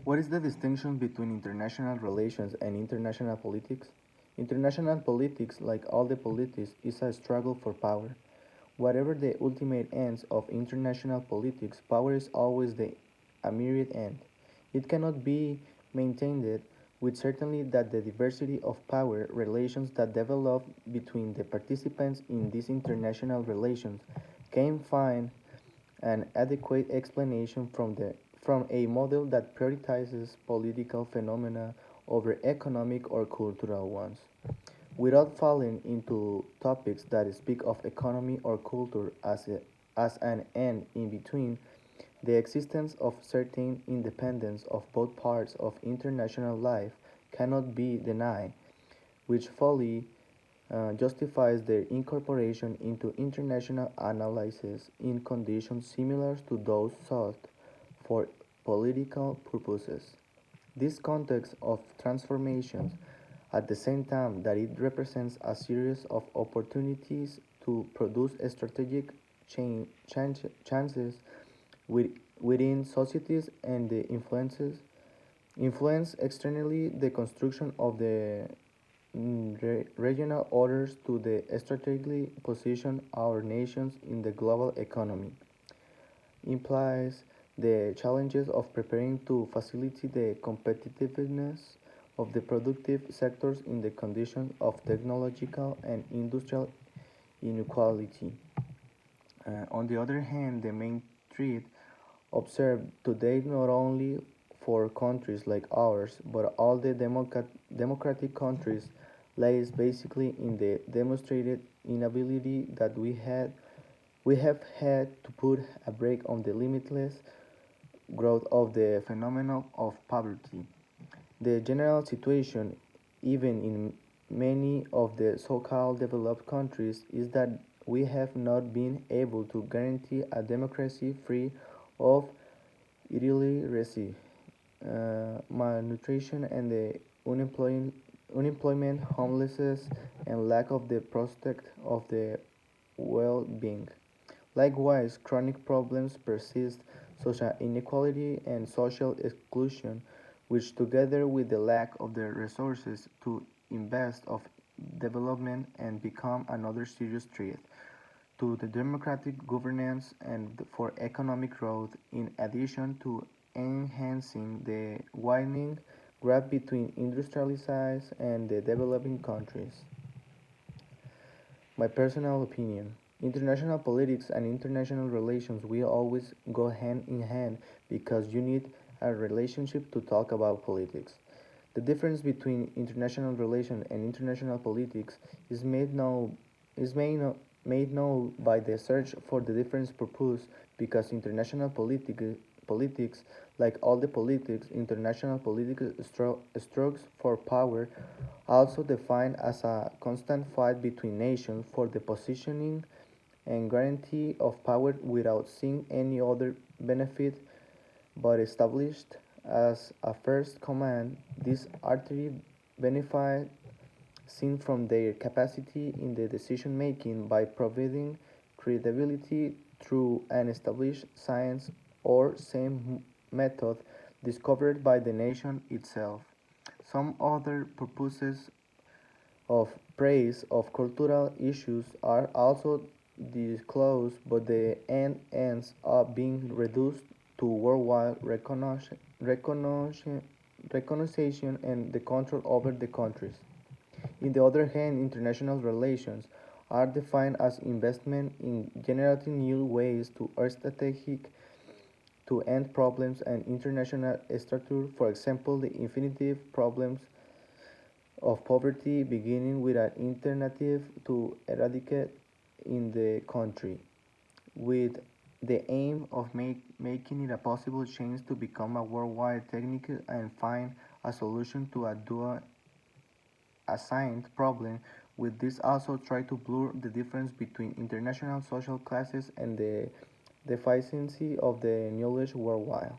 What is the distinction between international relations and international politics? International politics, like all the politics, is a struggle for power. Whatever the ultimate ends of international politics, power is always the immediate end. It cannot be maintained with certainty that the diversity of power relations that develop between the participants in these international relations can find an adequate explanation from a model that prioritizes political phenomena over economic or cultural ones. Without falling into topics that speak of economy or culture as an end in between, the existence of certain independence of both parts of international life cannot be denied, which fully justifies their incorporation into international analysis in conditions similar to those sought for political purposes. This context of transformations, at the same time that it represents a series of opportunities to produce strategic chances within societies and the influence externally the construction of the regional orders to the strategically position our nations in the global economy implies the challenges of preparing to facilitate the competitiveness of the productive sectors in the conditions of technological and industrial inequality. On the other hand, the main threat observed today not only for countries like ours, but all the democratic countries lies basically in the demonstrated inability that we have had to put a brake on the limitless growth of the phenomenon of poverty. The general situation, even in many of the so-called developed countries, is that we have not been able to guarantee a democracy free of illiteracy, malnutrition, and the unemployment, homelessness, and lack of the prospect of the well-being. Likewise, chronic problems persist, such as inequality and social exclusion, which together with the lack of the resources to invest of development and become another serious threat to the democratic governance and for economic growth, in addition to enhancing the widening gap between industrialized and the developing countries. My personal opinion. International politics and international relations will always go hand in hand because you need a relationship to talk about politics. The difference between international relations and international politics is made known by the search for the different purpose because politics, like all the politics, international political strokes for power, also defined as a constant fight between nations for the positioning and guarantee of power without seeing any other benefit but established as a first command. These artery benefit seen from their capacity in the decision making by providing credibility through an established science or same method discovered by the nation itself. Some other purposes of praise of cultural issues are also disclosed, but the end ends up being reduced to worldwide recognition and the control over the countries. On the other hand, international relations are defined as investment in generating new ways to or strategic to end problems and international structure, for example, the infinitive problems of poverty, beginning with an alternative to eradicate in the country, with the aim of making it a possible change to become a worldwide technique and find a solution to a dual assigned problem. With this also try to blur the difference between international social classes and the deficiency of the knowledge worldwide.